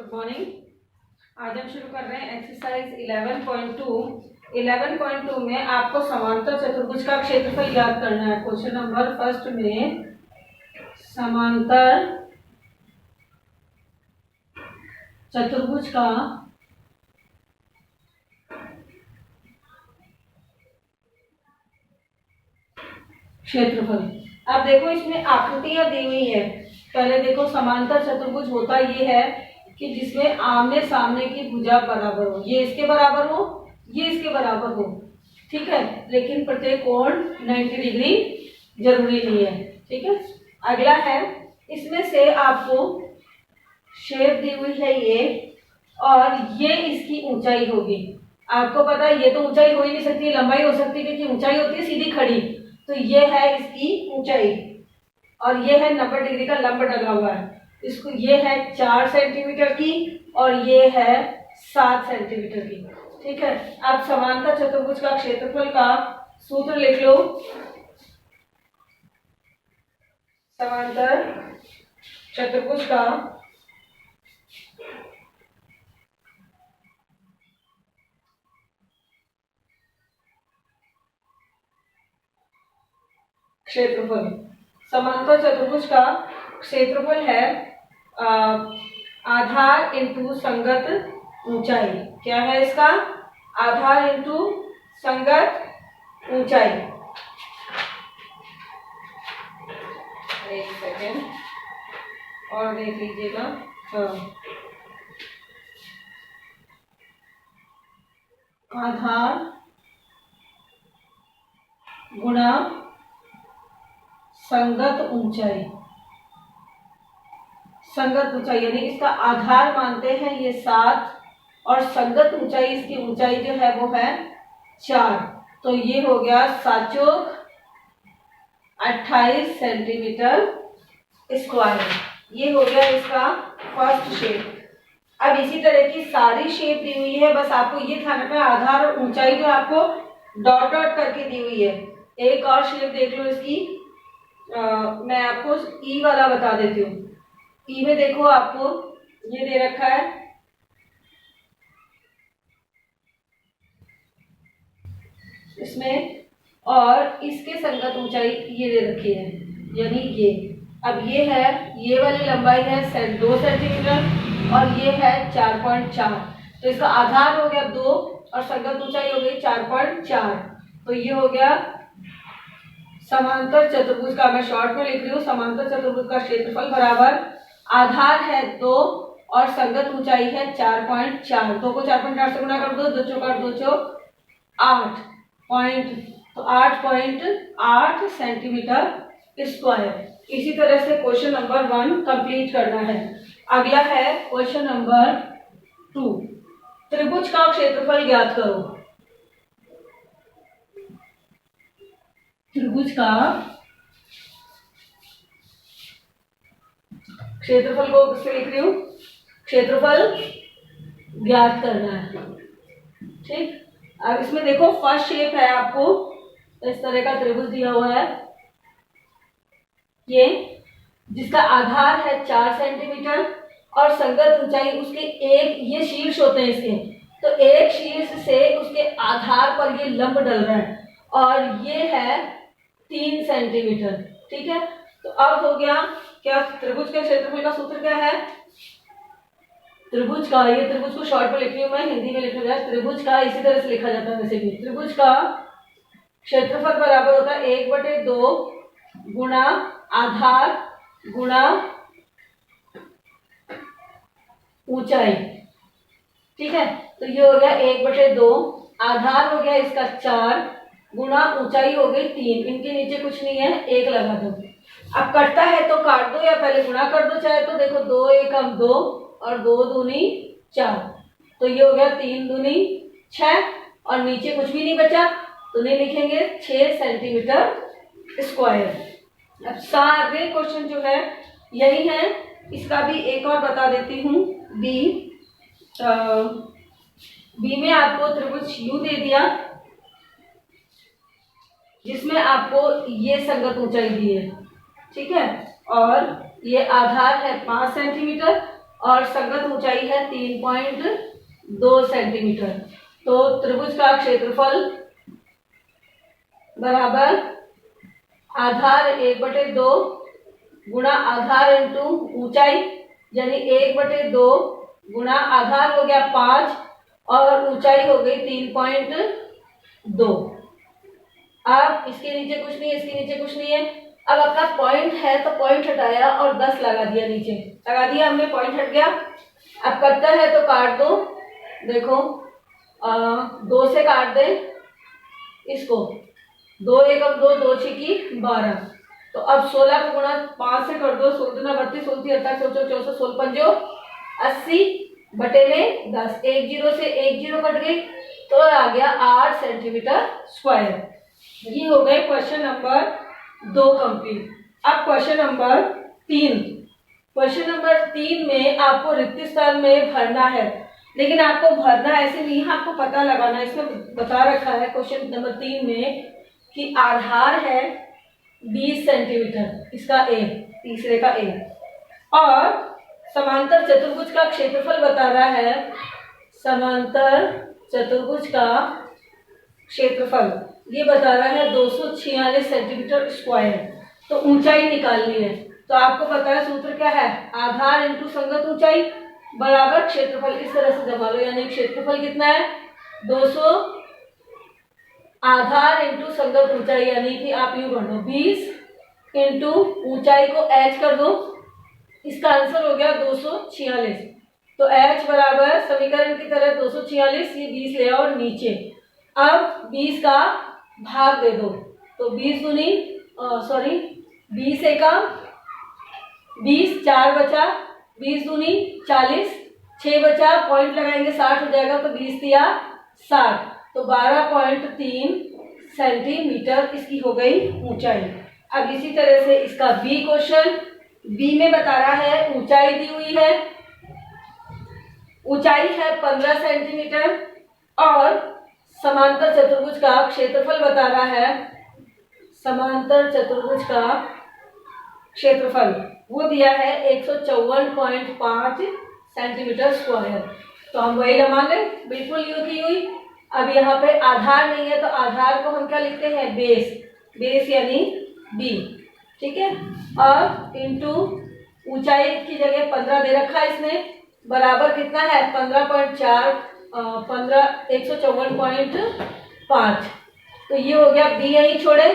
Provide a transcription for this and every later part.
Good morning. आज हम शुरू कर रहे हैं एक्सरसाइज 11.2। 11.2 में आपको समांतर चतुर्भुज का क्षेत्रफल ज्ञात करना है। क्वेश्चन नंबर फर्स्ट में समांतर चतुर्भुज का क्षेत्रफल। अब देखो इसमें आकृतियां दी हुई है। पहले देखो समांतर चतुर्भुज होता ये है कि जिसमें आमने सामने की भुजा बराबर हो, ये इसके बराबर हो, ये इसके बराबर हो, ठीक है। लेकिन प्रत्येक कोण 90 डिग्री जरूरी नहीं है, ठीक है। अगला है, इसमें से आपको शेप दी हुई है ये, और ये इसकी ऊंचाई होगी। आपको पता है ये तो ऊंचाई हो ही नहीं सकती, लंबाई हो सकती है, क्योंकि ऊंचाई होती है सीधी खड़ी। तो ये है इसकी ऊंचाई, और ये है 90 डिग्री का लंब डला हुआ है। इसको ये है 4 सेंटीमीटर की, और ये है 7 सेंटीमीटर की, ठीक है। अब समांतर चतुर्भुज का क्षेत्रफल का सूत्र लिख लो। समांतर चतुर्भुज का क्षेत्रफल, समांतर चतुर्भुज का क्षेत्रफल है आधार इंटू संगत ऊंचाई। क्या है इसका? आधार इंटू संगत ऊंचाई। एक सेकेंड और देख लीजिएगा। आधार गुणा संगत ऊंचाई। संगत ऊंचाई यानी इसका आधार मानते हैं ये 7, और संगत ऊंचाई, इसकी ऊंचाई जो है वो है 4। तो ये हो गया 7 चौक 28 सेंटीमीटर स्क्वायर। ये हो गया इसका फर्स्ट शेप। अब इसी तरह की सारी शेप दी हुई है, बस आपको ये ध्यान रखना है आधार और ऊंचाई जो आपको डॉट डॉट करके दी हुई है। एक और शेप देख लो इसकी। मैं आपको ई वाला बता देती हूँ। ई में देखो आपको ये दे रखा है, इसमें, और इसके संगत ऊंचाई ये दे रखी है, यानी ये। अब ये है, ये वाली लंबाई है 2 सेंटीमीटर, और ये है 4.4। तो इसका आधार हो गया 2 और संगत ऊंचाई हो गई 4.4। तो ये हो गया समांतर चतुर्भुज का, मैं शॉर्ट में लिख रही हूँ, समांतर चतुर्भुज का क्षेत्रफल बराबर आधार है 2 और संगत ऊंचाई है 4.4। 2 को 4.4 से गुणा कर दो, 2 चौक 8, 2 चौक 8 पॉइंट, तो 8.8 सेंटीमीटर स्क्वायर। इसी तरह से क्वेश्चन नंबर 1 कंप्लीट करना है। अगला है क्वेश्चन नंबर 2। त्रिभुज का क्षेत्रफल ज्ञात करो। त्रिभुज का क्षेत्रफल को किससे लिख रही हूँ? क्षेत्रफल ज्ञात करना है, ठीक। अब इसमें देखो फर्स्ट शेप है, आपको इस तरह का त्रिभुज दिया हुआ है, ये, जिसका आधार है 4 सेंटीमीटर और संगत ऊंचाई उसके एक, ये शीर्ष होते हैं इसके, तो एक शीर्ष से उसके आधार पर ये लंब डल रहा है, और ये है 3 सेंटीमीटर, ठीक है। तो अब हो गया क्या? त्रिभुज के क्षेत्रफल का सूत्र क्या है? त्रिभुज का, ये त्रिभुज को शॉर्ट में लिख रही हूँ मैं, हिंदी में लिखा जाए। त्रिभुज का इसी तरह से लिखा जाता है वैसे भी। त्रिभुज का क्षेत्रफल बराबर होता है 1/2 गुणा आधार गुणा ऊंचाई, ठीक है। तो ये हो गया 1/2, आधार हो गया इसका 4 गुणा ऊंचाई हो गई 3। इनके नीचे कुछ नहीं है, 1 लगा दो। अब कटता है तो काट दो या पहले गुणा कर दो चाहे तो। देखो 2 एकम 2 और 2 दूनी 4, तो ये हो गया 3 दूनी 6, और नीचे कुछ भी नहीं बचा तो नहीं लिखेंगे, 6 सेंटीमीटर स्क्वायर। अब सारे क्वेश्चन जो है यही है। इसका भी एक और बता देती हूँ, बी में आपको त्रिभुज यू दे दिया, जिसमें आपको ये संगत ऊंचाई दी है, ठीक है, और ये आधार है 5 सेंटीमीटर और संगत ऊंचाई है 3.2 सेंटीमीटर। तो त्रिभुज का क्षेत्रफल बराबर आधार 1/2 गुणा आधार इंटू ऊंचाई, यानी 1/2 गुणा आधार हो गया 5 और ऊंचाई हो गई 3.2। अब इसके नीचे कुछ नहीं है, इसके नीचे कुछ नहीं है। अब आपका पॉइंट है तो पॉइंट हटाया और 10 लगा दिया, नीचे लगा दिया हमने, पॉइंट हट गया। अब कटता है तो काट दो, देखो 2 से काट दे इसको, 2 एकम 2, 2 छिकी 12। तो अब 16 को गुणा 5 से कर दो, 16 दूना 32, 16 तीन 48, 64, 64, 16 पंजो 80 बटे में 10, 1 0 से 1 0 कट गई तो आ गया 8 सेंटीमीटर स्क्वायर। ये हो गए क्वेश्चन नंबर 2 कंप्लीट। अब क्वेश्चन नंबर 3। क्वेश्चन नंबर 3 में आपको रिक्त स्थान में भरना है, लेकिन आपको भरना ऐसे नहीं है, आपको पता लगाना। इसमें बता रखा है क्वेश्चन नंबर 3 में कि आधार है 20 सेंटीमीटर, इसका ए, तीसरे का ए, और समांतर चतुर्भुज का क्षेत्रफल बता रहा है। समांतर चतुर्भुज का क्षेत्रफल ये बता रहा है 246 सेंटीमीटर स्क्वायर। तो ऊंचाई निकालनी है, तो आपको पता है सूत्र क्या है, आधार इंटू संगत ऊंचाई बराबर क्षेत्रफल। इस तरह से जमा लो, यानी क्षेत्रफल कितना है 200 आधार इंटू संगत ऊंचाई, यानी कि आप यूं कर दो 20 इंटू ऊंचाई को h कर दो, इसका आंसर हो गया 246। तो h बराबर समीकरण की तरह 246, ये 20 ले आओ नीचे। अब 20 का भाग दे दो, तो 20 दूनी 20 एका 20, 4 बचा, 20 दूनी 40, 6 बचा, पॉइंट लगाएंगे 60 हो जाएगा, तो 20 दिया 60, तो 12.3 सेंटीमीटर इसकी हो गई ऊंचाई। अब इसी तरह से इसका बी क्वेश्चन, बी में बता रहा है ऊंचाई दी हुई है, ऊंचाई है 15 सेंटीमीटर और समांतर चतुर्भुज का क्षेत्रफल बता रहा है। समांतर चतुर्भुज का क्षेत्रफल वो दिया है 154.5 सेंटीमीटर स्क्वायर। तो हम वही लगा लें, बिल्कुल यूं की हुई। अब यहाँ पे आधार नहीं है तो आधार को हम क्या लिखते हैं, बेस, बेस यानी बी, ठीक है। और इंटू ऊंचाई की जगह 15 दे रखा है इसने, बराबर कितना है 15.4, 154.5। तो ये हो गया बी, यही छोड़े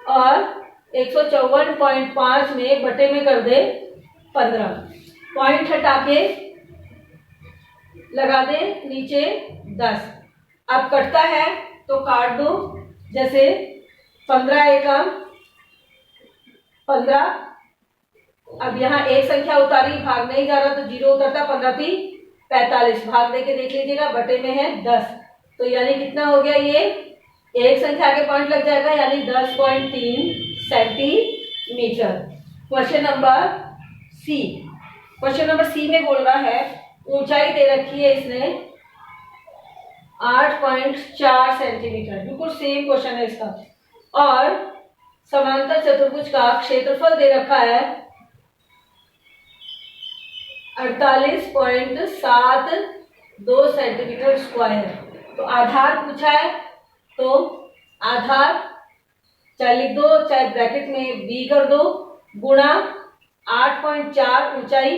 और 154.5 में बटे में कर दे 15, पॉइंट हटा के लगा दे नीचे 10। अब कटता है तो काट दो, जैसे 15 एकम 15। अब यहाँ एक संख्या उतारी, भाग नहीं जा रहा तो 0 उतरता, 15 थी 45, भाग देके देख लीजिएगा, बटे में है 10। तो यानी कितना हो गया, ये एक संख्या के पॉइंट लग जाएगा, यानी 10.3 centimetre. Question number C. Question number C में बोल रहा है ऊंचाई दे रखी है इसने 8.4 सेंटीमीटर, बिल्कुल सेम क्वेश्चन है इसका, और समांतर चतुर्भुज का क्षेत्रफल दे रखा है 48.72 सेंटीमीटर स्क्वायर। तो आधार पूछा है, तो आधार चाहे लिख दो चाहे ब्रैकेट में बी कर दो, गुणा 8.4 ऊंचाई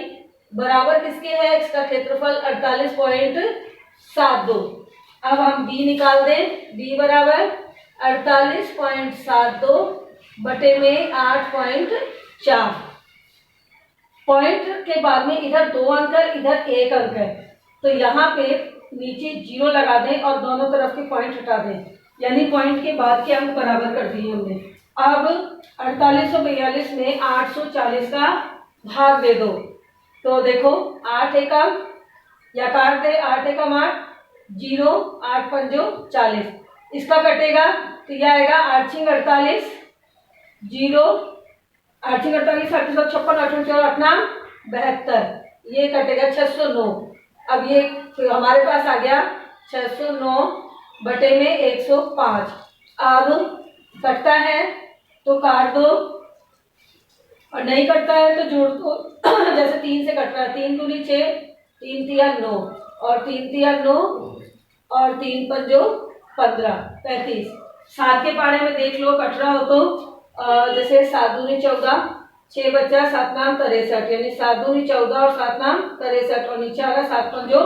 बराबर किसके है, इसका क्षेत्रफल 48.72। अब हम बी निकाल दें, बी बराबर 48.72 बटे में 8.4। पॉइंट के बाद में इधर 2 अंक है, इधर 1 अंक है, तो यहाँ पे नीचे 0 लगा दें और दोनों तरफ के पॉइंट हटा दें, यानी पॉइंट के बाद के अंक बराबर कर दिए हमने। अब 4842 में 840 का भाग दे दो, तो देखो 8 एकम, या काट दे 8 एकम 8, 0, 8 पंजो 40, इसका कटेगा तो यह आएगा 8 छिंग 48, 0, 8 छिंग 48, 56, 8 72, ये कटेगा 609। अब ये हमारे पास आ गया 609 बटे में 105। अब कटता है तो काट दो और नहीं कटता है तो जोड़ दो, जैसे 3 से कट रहा है, 3 दूनी 6, 3 तिया 9 और 3 तिया 9 और 3 पंजो 15, 35। 7 के पारे में देख लो कट रहा हो तो जैसे 7 दूनी 14, 6 बच्चा 7 नाम 63, यानी 7 दूनी 14 और 7 नाम 63 और नीचे आ रहा 7 पंजो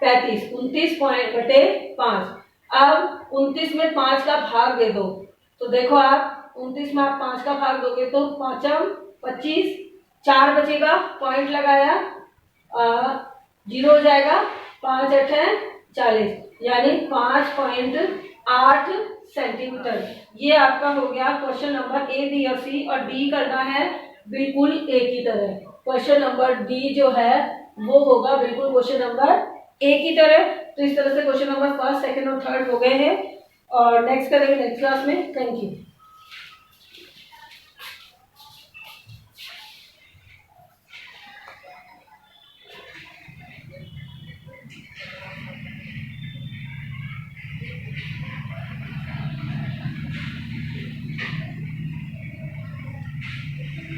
35, 29 पॉइंट बटे 5। अब 29 में 5 का भाग दे दो, तो देखो आप 29 में आप 5 का भाग दोगे तो 5 25, 4 बचेगा, पॉइंट लगाया, 0 हो जाएगा, 5 8 है 40, यानी 5.8 सेंटीमीटर। ये आपका हो गया क्वेश्चन नंबर ए, बी और सी। और डी करना है बिल्कुल एक ही तरह। क्वेश्चन नंबर डी जो है वो होगा बिल्कुल क्वेश्चन नंबर एक ही तरह। तो इस तरह से क्वेश्चन नंबर फर्स्ट, सेकंड और थर्ड हो गए हैं और नेक्स्ट करेंगे नेक्स्ट क्लास में। Thank you.